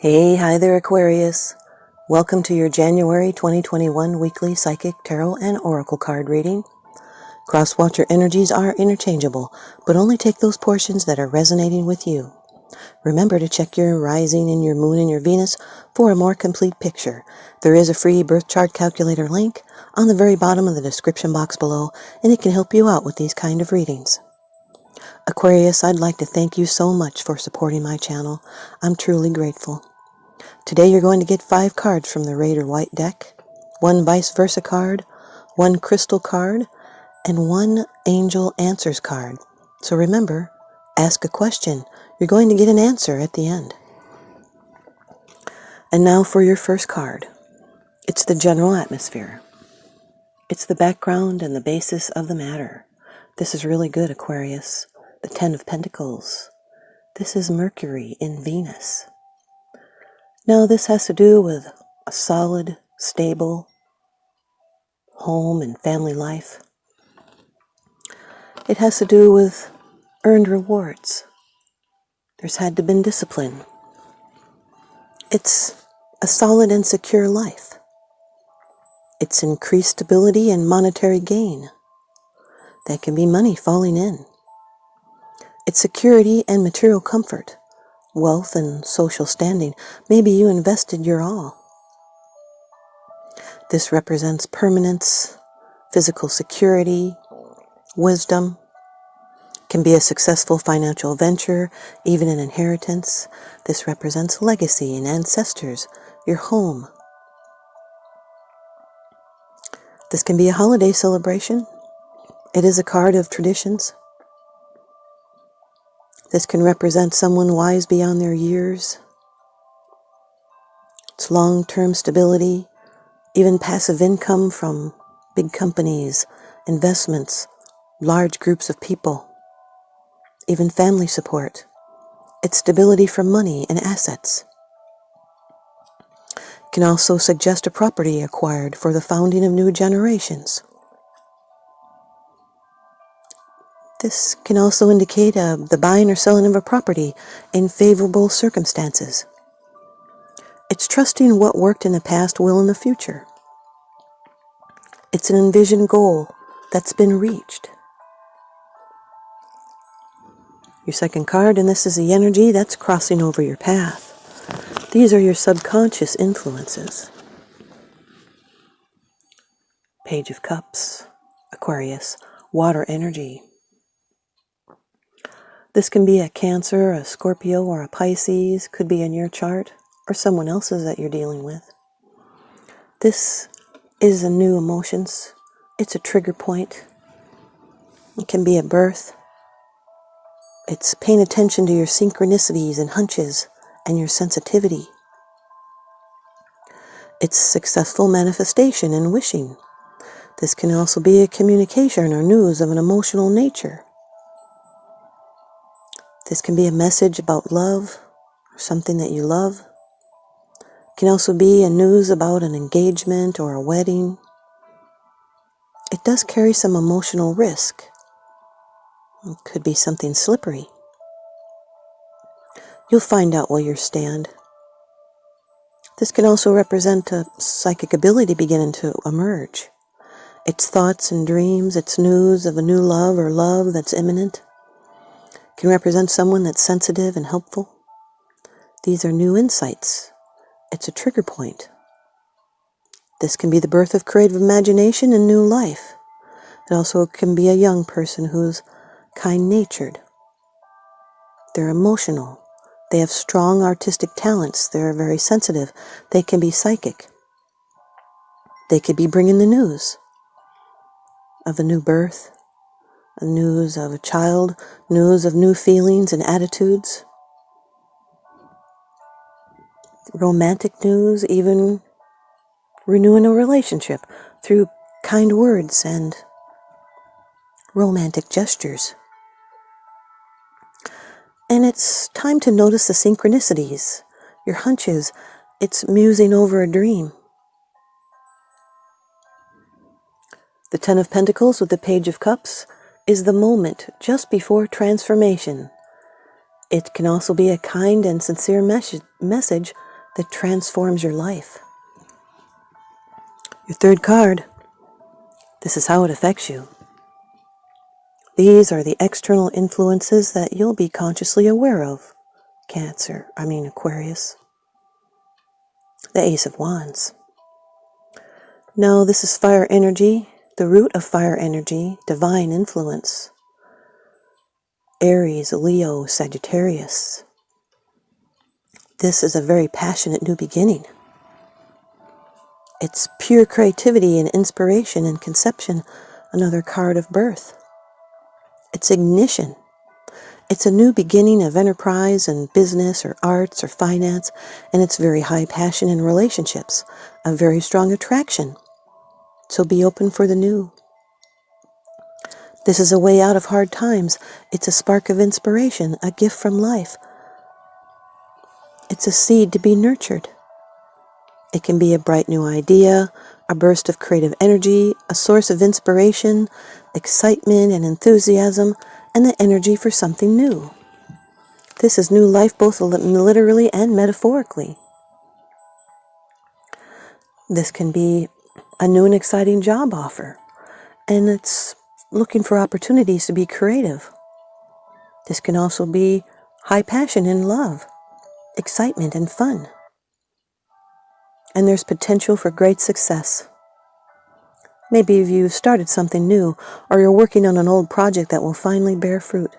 Hi there, Aquarius. Welcome to your January 2021 weekly Psychic Tarot and Oracle card reading. Cross-watcher energies are interchangeable, but only take those portions that are resonating with you. Remember to check your rising and your moon and your Venus for a more complete picture. There is a free birth chart calculator link on the very bottom of the description box below, and it can help you out with these kind of readings. Aquarius, I'd like to thank you so much for supporting my channel. I'm truly grateful. Today you're going to get 5 cards from the Red or White deck, 1 ViceVersa card, 1 crystal card, and 1 Angel Answers card. So remember, ask a question. You're going to get an answer at the end. And now for your first card. It's the general atmosphere. It's the background and the basis of the matter. This is really good, Aquarius. The 10 of Pentacles. This is Mercury in Venus. Now, this has to do with a solid, stable home and family life. It has to do with earned rewards. There's had to been discipline. It's a solid and secure life. It's increased stability and monetary gain. That can be money falling in. It's security and material comfort. Wealth and social standing. Maybe you invested your all. This represents permanence, physical security, wisdom. Can be a successful financial venture, even an inheritance. This represents legacy and ancestors, your home. This can be a holiday celebration. It is a card of traditions. This can represent someone wise beyond their years. It's long-term stability, even passive income from big companies, investments, large groups of people, even family support. It's stability from money and assets. It can also suggest a property acquired for the founding of new generations. This can also indicate the buying or selling of a property in favorable circumstances. It's trusting what worked in the past will in the future. It's an envisioned goal that's been reached. Your second card, and this is the energy that's crossing over your path. These are your subconscious influences. Page of Cups, Aquarius, water energy. This can be a Cancer, a Scorpio, or a Pisces. Could be in your chart or someone else's that you're dealing with. This is a new emotions. It's a trigger point. It can be a birth. It's paying attention to your synchronicities and hunches and your sensitivity. It's successful manifestation and wishing. This can also be a communication or news of an emotional nature. This can be a message about love or something that you love. It can also be a news about an engagement or a wedding. It does carry some emotional risk. It could be something slippery. You'll find out where you stand. This can also represent a psychic ability beginning to emerge. It's thoughts and dreams. It's news of a new love or love that's imminent. It can represent someone that's sensitive and helpful. These are new insights. It's a trigger point. This can be the birth of creative imagination and new life. It also can be a young person who's kind-natured. They're emotional. They have strong artistic talents. They're very sensitive. They can be psychic. They could be bringing the news of a new birth, a news of a child, news of new feelings and attitudes. Romantic news, even renewing a relationship through kind words and romantic gestures. And it's time to notice the synchronicities, your hunches. It's musing over a dream. The 10 of Pentacles with the Page of Cups is the moment just before transformation. It can also be a kind and sincere message that transforms your life. Your third card, this is how it affects you. These are the external influences that you'll be consciously aware of. Aquarius. The Ace of Wands. No, this is fire energy, the root of fire energy, divine influence. Aries, Leo, Sagittarius. This is a very passionate new beginning. It's pure creativity and inspiration and conception, another card of birth. It's ignition. It's a new beginning of enterprise and business or arts or finance, and it's very high passion in relationships, a very strong attraction. So be open for the new. This is a way out of hard times. It's a spark of inspiration, a gift from life. It's a seed to be nurtured. It can be a bright new idea, a burst of creative energy, a source of inspiration, excitement and enthusiasm, and the energy for something new. This is new life both literally and metaphorically. This can be a new and exciting job offer, and it's looking for opportunities to be creative. This can also be high passion in love, excitement and fun. And there's potential for great success. Maybe if you started something new, or you're working on an old project that will finally bear fruit.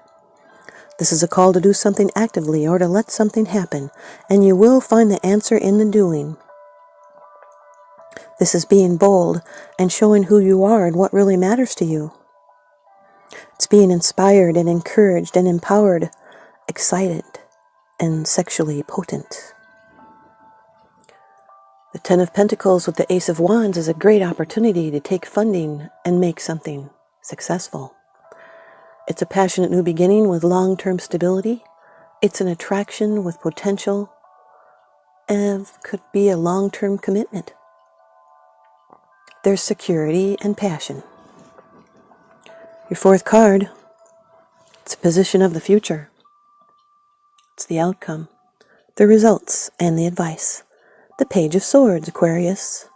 This is a call to do something actively or to let something happen, and you will find the answer in the doing. This is being bold and showing who you are and what really matters to you. It's being inspired and encouraged and empowered, excited and sexually potent. The Ten of Pentacles with the Ace of Wands is a great opportunity to take funding and make something successful. It's a passionate new beginning with long-term stability. It's an attraction with potential and could be a long-term commitment. There's security and passion. Your fourth card, it's a position of the future. It's the outcome, the results, and the advice. The Page of Swords, Aquarius.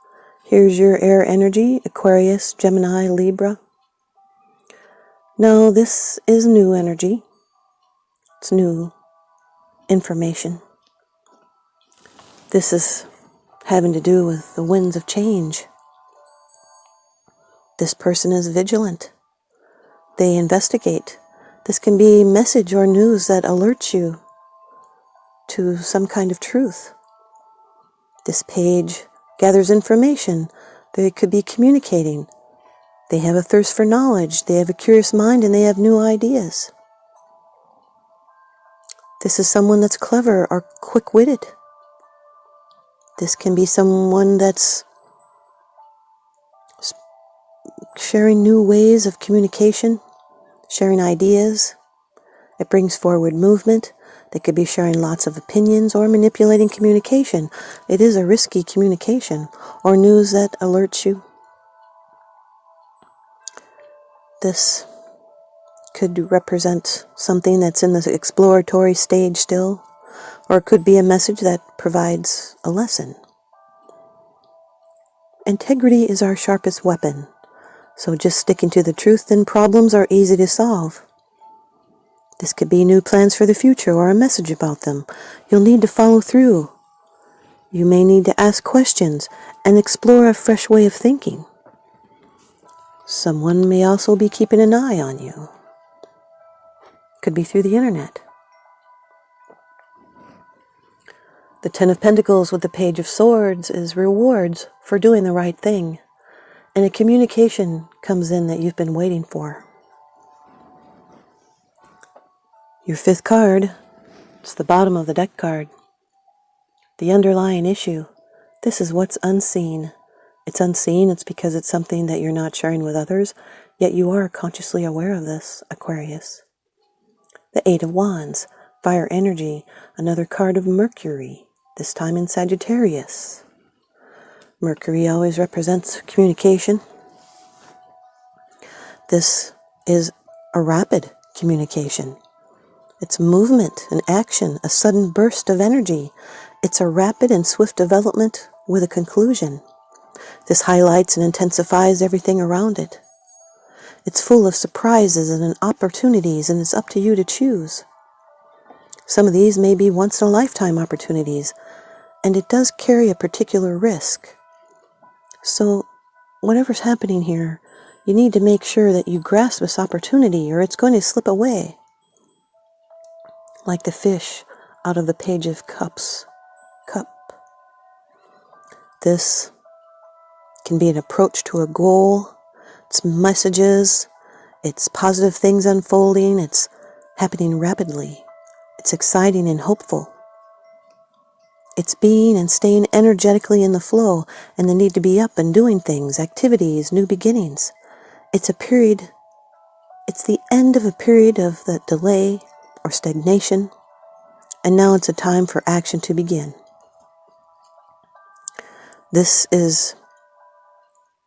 Here's your air energy, Aquarius, Gemini, Libra. No, this is new energy. It's new information. This is having to do with the winds of change. This person is vigilant. They investigate. This can be message or news that alerts you to some kind of truth. This page gathers information. They could be communicating. They have a thirst for knowledge. They have a curious mind and they have new ideas. This is someone that's clever or quick-witted. This can be someone that's sharing new ways of communication, sharing ideas. It brings forward movement. They could be sharing lots of opinions or manipulating communication. It is a risky communication or news that alerts you. This could represent something that's in the exploratory stage still, or it could be a message that provides a lesson. Integrity is our sharpest weapon, so just sticking to the truth, then problems are easy to solve. This could be new plans for the future or a message about them. You'll need to follow through. You may need to ask questions and explore a fresh way of thinking. Someone may also be keeping an eye on you. Could be through the internet. The Ten of Pentacles with the Page of Swords is rewards for doing the right thing. And a communication comes in that you've been waiting for. Your fifth card, it's the bottom of the deck card. The underlying issue. This is what's unseen. It's unseen, it's because it's something that you're not sharing with others, yet you are consciously aware of this, Aquarius. The Eight of Wands, fire energy, another card of Mercury, this time in Sagittarius. Mercury always represents communication. This is a rapid communication. It's movement and action, a sudden burst of energy. It's a rapid and swift development with a conclusion. This highlights and intensifies everything around it. It's full of surprises and opportunities, and it's up to you to choose. Some of these may be once-in-a-lifetime opportunities, and it does carry a particular risk. So, whatever's happening here, you need to make sure that you grasp this opportunity, or it's going to slip away. Like the fish out of the Page of Cups. Cup. This can be an approach to a goal. It's messages. It's positive things unfolding. It's happening rapidly. It's exciting and hopeful. It's being and staying energetically in the flow and the need to be up and doing things, activities, new beginnings. It's the end of a period of the delay or stagnation, and now it's a time for action to begin. This is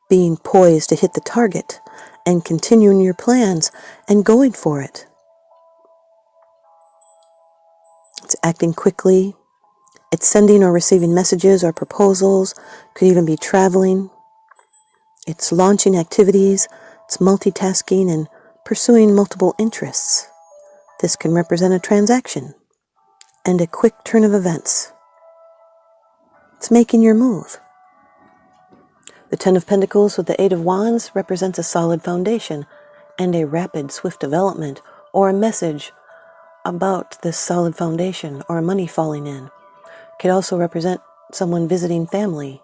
being poised to hit the target and continuing your plans and going for it. It's acting quickly. It's sending or receiving messages or proposals. Could even be traveling. It's launching activities. It's multitasking and pursuing multiple interests. This can represent a transaction and a quick turn of events. It's making your move. The Ten of Pentacles with the Eight of Wands represents a solid foundation and a rapid, swift development, or a message about this solid foundation or money falling in. It could also represent someone visiting family.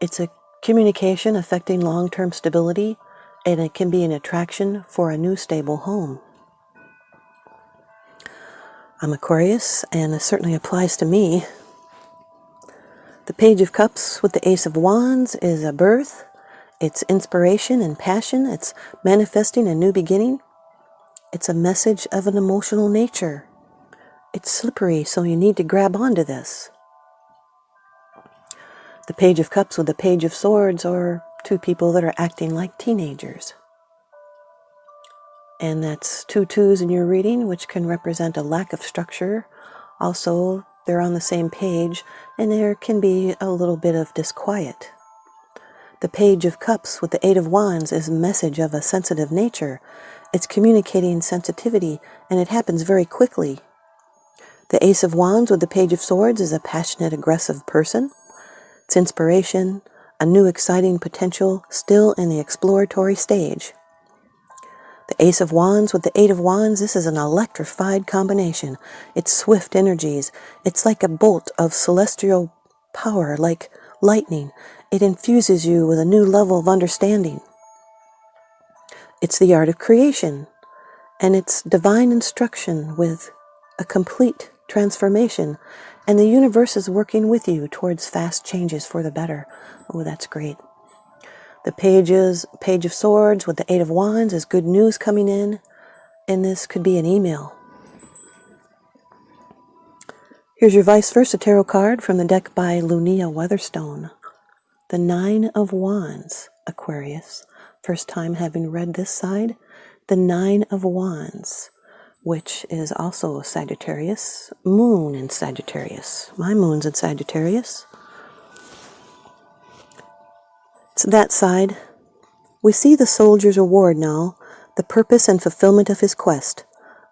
It's a communication affecting long-term stability, and it can be an attraction for a new stable home. I'm Aquarius, and it certainly applies to me. The Page of Cups with the Ace of Wands is a birth. It's inspiration and passion. It's manifesting a new beginning. It's a message of an emotional nature. It's slippery, so you need to grab onto this. The Page of Cups with the Page of Swords are two people that are acting like teenagers. And that's 2 2s in your reading, which can represent a lack of structure. Also, they're on the same page, and there can be a little bit of disquiet. The Page of Cups with the Eight of Wands is a message of a sensitive nature. It's communicating sensitivity, and it happens very quickly. The Ace of Wands with the Page of Swords is a passionate, aggressive person. It's inspiration, a new exciting potential still in the exploratory stage. The Ace of Wands with the Eight of Wands, this is an electrified combination. It's swift energies. It's like a bolt of celestial power, like lightning. It infuses you with a new level of understanding. It's the art of creation, and it's divine instruction with a complete transformation, and the universe is working with you towards fast changes for the better. Oh, that's great. The Page of Swords with the Eight of Wands is good news coming in, and this could be an email. Here's your ViceVersa Tarot card from the deck by Lunaea Weatherstone. The Nine of Wands, Aquarius. First time having read this side. The Nine of Wands, which is also Sagittarius. Moon in Sagittarius. My moon's in Sagittarius. It's that side. We see the soldier's reward now, the purpose and fulfillment of his quest.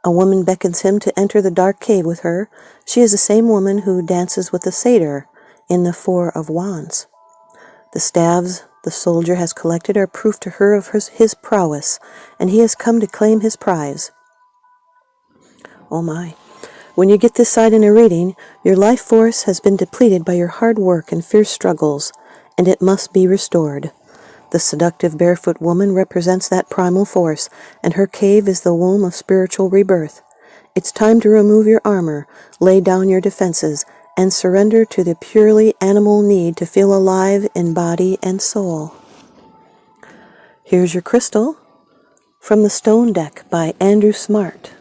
A woman beckons him to enter the dark cave with her. She is the same woman who dances with the satyr in the Four of Wands. The staves the soldier has collected are proof to her of his prowess, and he has come to claim his prize. Oh my. When you get this side in a reading, your life force has been depleted by your hard work and fierce struggles, and it must be restored. The seductive barefoot woman represents that primal force, and her cave is the womb of spiritual rebirth. It's time to remove your armor, lay down your defenses, and surrender to the purely animal need to feel alive in body and soul. Here's your crystal from the Stone deck by Andrew Smart.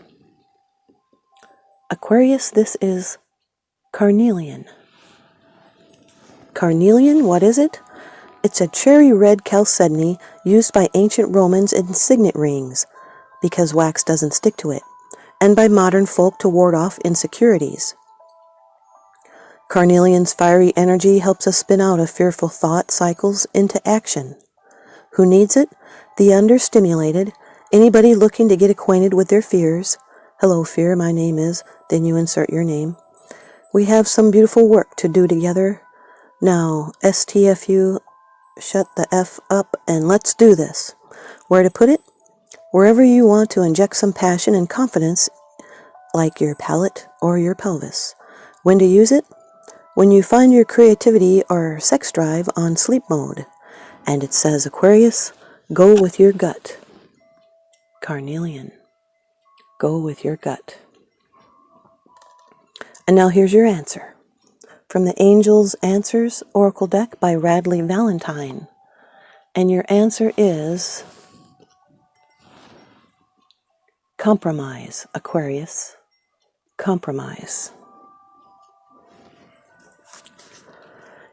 Aquarius, this is Carnelian. Carnelian, what is it? It's a cherry red chalcedony used by ancient Romans in signet rings, because wax doesn't stick to it, and by modern folk to ward off insecurities. Carnelian's fiery energy helps us spin out of fearful thought cycles into action. Who needs it? The understimulated. Anybody looking to get acquainted with their fears. Hello, fear, my name is. Then you insert your name. We have some beautiful work to do together. Now, STFU, shut the F up and let's do this. Where to put it? Wherever you want to inject some passion and confidence, like your palate or your pelvis. When to use it? When you find your creativity or sex drive on sleep mode. And it says, Aquarius, go with your gut. Carnelian, go with your gut. And now here's your answer. From the Angels Answers Oracle deck by Radleigh Valentine. And your answer is compromise, Aquarius. Compromise.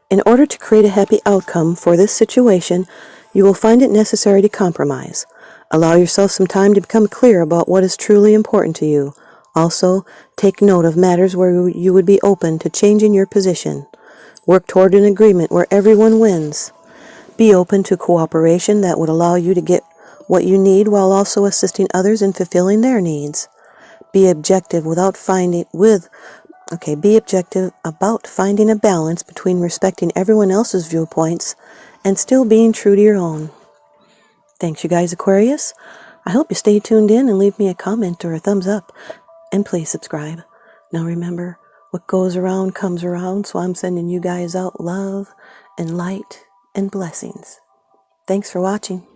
In order to create a happy outcome for this situation, you will find it necessary to compromise. Allow yourself some time to become clear about what is truly important to you. Also, take note of matters where you would be open to changing your position. Work toward an agreement where everyone wins. Be open to cooperation that would allow you to get what you need while also assisting others in fulfilling their needs. Be objective about finding a balance between respecting everyone else's viewpoints and still being true to your own. Thanks, you guys, Aquarius. I hope you stay tuned in and leave me a comment or a thumbs up. And please subscribe. Now remember, what goes around comes around, so I'm sending you guys out love and light and blessings. Thanks for watching.